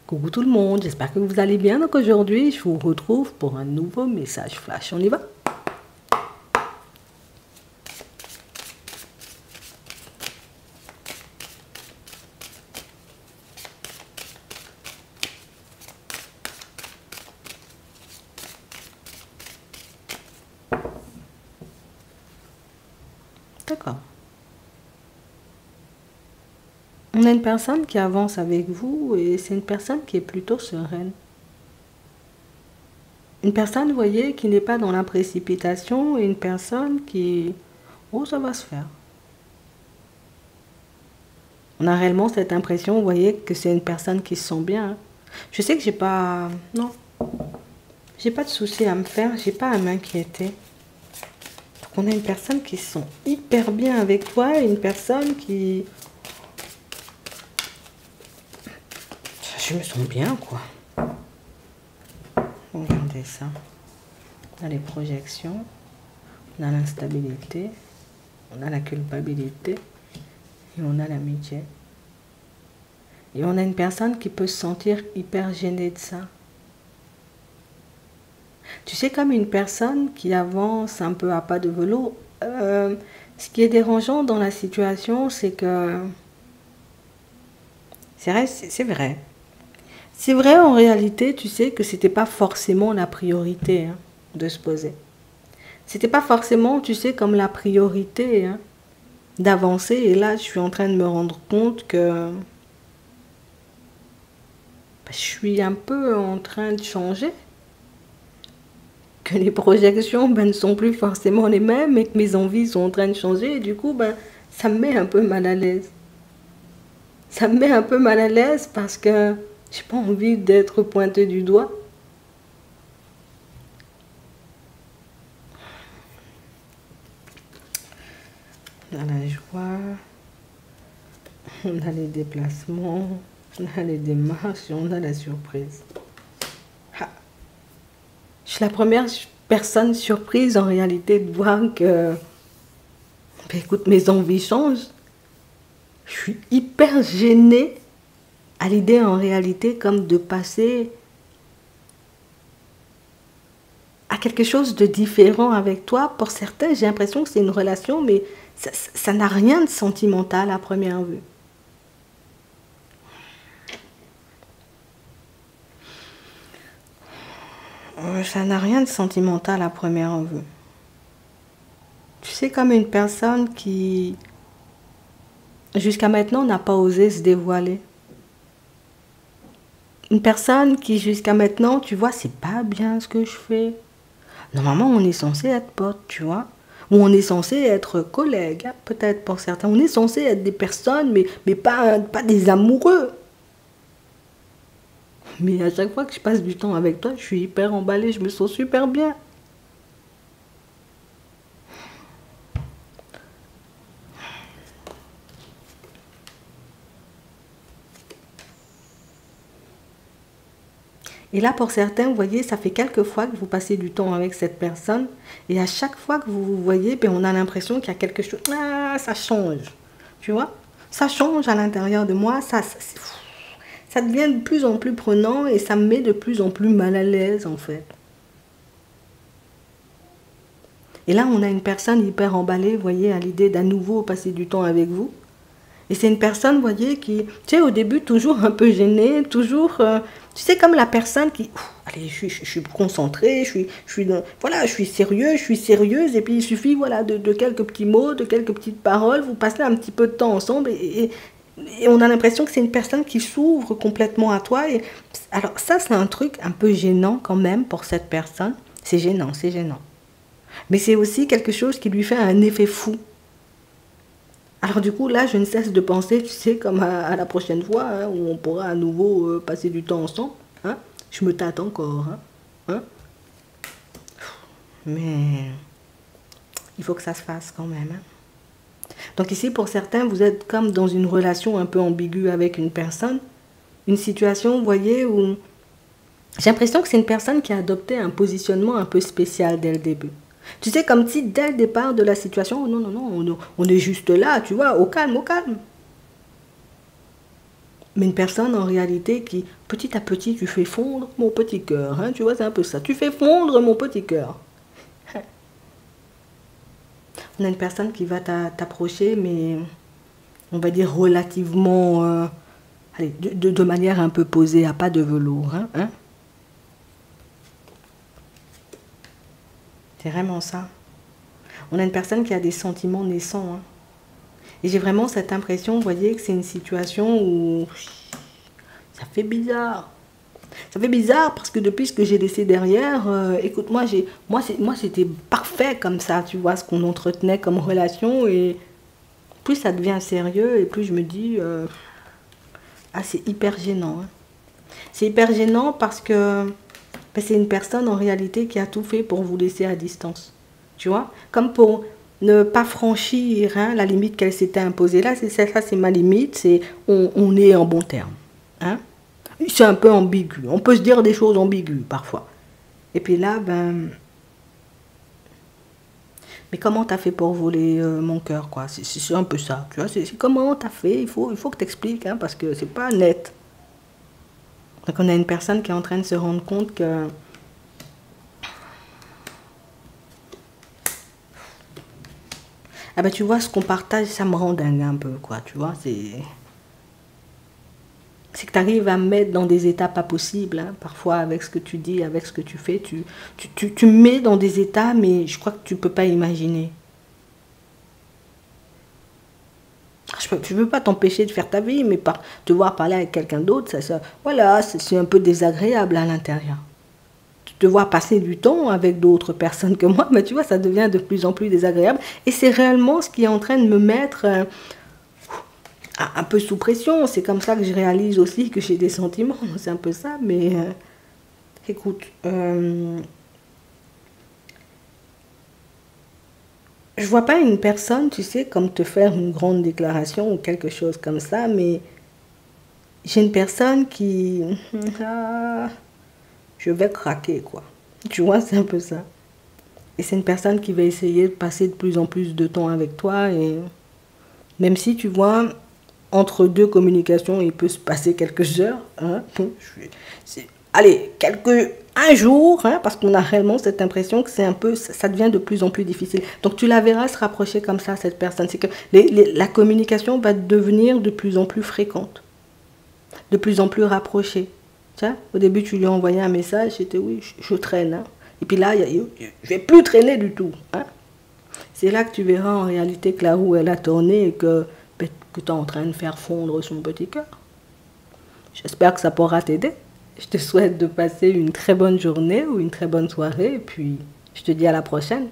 Coucou tout le monde, j'espère que vous allez bien. Donc aujourd'hui, je vous retrouve pour un nouveau message flash. On y va? D'accord. On a une personne qui avance avec vous et c'est une personne qui est plutôt sereine. Une personne, vous voyez, qui n'est pas dans la précipitation et une personne qui... Oh, ça va se faire. On a réellement cette impression, vous voyez, que c'est une personne qui se sent bien. Hein. Je sais que j'ai pas... Non. J'ai pas de soucis à me faire, j'ai pas à m'inquiéter. Donc on a une personne qui se sent hyper bien avec toi et une personne qui... Je me sens bien, quoi. Regardez ça. On a les projections, on a l'instabilité, on a la culpabilité et on a l'amitié. Et on a une personne qui peut se sentir hyper gênée de ça. Tu sais, comme une personne qui avance un peu à pas de vélo, ce qui est dérangeant dans la situation, c'est que... C'est vrai, c'est vrai. C'est vrai en réalité, tu sais, que c'était pas forcément la priorité hein, de se poser. C'était pas forcément, tu sais, comme la priorité hein, d'avancer. Et là, je suis en train de me rendre compte que je suis un peu en train de changer. Que les projections ne sont plus forcément les mêmes et que mes envies sont en train de changer. Et du coup, ça me met un peu mal à l'aise. Ça me met un peu mal à l'aise parce que j'ai pas envie d'être pointée du doigt. On a la joie, on a les déplacements, on a les démarches et on a la surprise. Ah. Je suis la première personne surprise en réalité de voir que, écoute, mes envies changent. Je suis hyper gênée à l'idée en réalité comme de passer à quelque chose de différent avec toi. Pour certains, j'ai l'impression que c'est une relation, mais ça n'a rien de sentimental à première vue. Ça n'a rien de sentimental à première vue. Tu sais, comme une personne qui, jusqu'à maintenant, n'a pas osé se dévoiler. Une personne qui, jusqu'à maintenant, tu vois, c'est pas bien ce que je fais. Normalement, on est censé être potes, tu vois. Ou on est censé être collègues, hein, peut-être pour certains. On est censé être des personnes, mais pas des amoureux. Mais à chaque fois que je passe du temps avec toi, je suis hyper emballée, je me sens super bien. Et là, pour certains, vous voyez, ça fait quelques fois que vous passez du temps avec cette personne. Et à chaque fois que vous vous voyez, on a l'impression qu'il y a quelque chose. Ah, ça change. Tu vois? Ça change à l'intérieur de moi. Ça devient de plus en plus prenant et ça me met de plus en plus mal à l'aise, en fait. Et là, on a une personne hyper emballée, vous voyez, à l'idée d'à nouveau passer du temps avec vous. Et c'est une personne, vous voyez, qui, tu sais, au début, toujours un peu gênée, toujours, tu sais, comme la personne qui, allez, je suis concentrée, voilà, je suis sérieux, je suis sérieuse, et puis il suffit, voilà, de quelques petits mots, de quelques petites paroles, vous passez un petit peu de temps ensemble, et on a l'impression que c'est une personne qui s'ouvre complètement à toi. Et, alors ça, c'est un truc un peu gênant quand même pour cette personne. C'est gênant, c'est gênant. Mais c'est aussi quelque chose qui lui fait un effet fou. Alors du coup, là, je ne cesse de penser, tu sais, comme à la prochaine fois, hein, où on pourra à nouveau passer du temps ensemble. Hein. Je me tâte encore. Hein. Mais il faut que ça se fasse quand même. Hein. Donc ici, pour certains, vous êtes comme dans une relation un peu ambiguë avec une personne. Une situation, vous voyez, où j'ai l'impression que c'est une personne qui a adopté un positionnement un peu spécial dès le début. Tu sais, comme si dès le départ de la situation, non, on est juste là, tu vois, au calme, au calme. Mais une personne en réalité qui, petit à petit, tu fais fondre mon petit cœur. Hein, tu vois, c'est un peu ça. Tu fais fondre mon petit cœur. On a une personne qui va t'approcher, mais on va dire relativement, allez, de manière un peu posée, à pas de velours. Hein. C'est vraiment ça. On a une personne qui a des sentiments naissants. Hein. Et j'ai vraiment cette impression, vous voyez, que c'est une situation où ça fait bizarre. Ça fait bizarre parce que depuis ce que j'ai laissé derrière, écoute, moi c'était parfait comme ça, tu vois, ce qu'on entretenait comme relation. Et plus ça devient sérieux et plus je me dis, ah, c'est hyper gênant. Hein. C'est hyper gênant parce que ben, c'est une personne en réalité qui a tout fait pour vous laisser à distance. Tu vois, comme pour ne pas franchir hein, la limite qu'elle s'était imposée. Là, ça c'est ma limite, c'est on est en bon terme. Hein. C'est un peu ambigu. On peut se dire des choses ambiguës parfois. Et puis là, ben... Mais comment t'as fait pour voler mon cœur, quoi? C'est un peu ça, tu vois. C'est comment t'as fait, il faut que t'expliques, hein, parce que c'est pas net. Donc on a une personne qui est en train de se rendre compte que... Ah ben tu vois, ce qu'on partage, ça me rend dingue un peu, quoi, tu vois, c'est que tu arrives à me mettre dans des états pas possibles, hein, parfois avec ce que tu dis, avec ce que tu fais, tu me mets dans des états, mais je crois que tu peux pas imaginer. Je ne veux pas t'empêcher de faire ta vie, mais te voir parler avec quelqu'un d'autre, voilà, c'est un peu désagréable à l'intérieur. Te voir passer du temps avec d'autres personnes que moi, mais tu vois, ça devient de plus en plus désagréable. Et c'est réellement ce qui est en train de me mettre un peu sous pression. C'est comme ça que je réalise aussi que j'ai des sentiments. C'est un peu ça, mais écoute, je vois pas une personne, tu sais, comme te faire une grande déclaration ou quelque chose comme ça, mais j'ai une personne qui... je vais craquer, quoi. Tu vois, c'est un peu ça. Et c'est une personne qui va essayer de passer de plus en plus de temps avec toi. Et même si, tu vois, entre deux communications, il peut se passer quelques heures. Hein, allez, un jour, hein, parce qu'on a réellement cette impression que c'est un peu, ça devient de plus en plus difficile. Donc tu la verras se rapprocher comme ça, cette personne. C'est que la communication va devenir de plus en plus fréquente, de plus en plus rapprochée. Tiens, au début, tu lui as envoyé un message, c'était oui, je traîne. Hein. Et puis là, je ne vais plus traîner du tout. Hein. C'est là que tu verras en réalité que la roue, elle a tourné et que tu es en train de faire fondre son petit cœur. J'espère que ça pourra t'aider. Je te souhaite de passer une très bonne journée ou une très bonne soirée. Et puis, je te dis à la prochaine.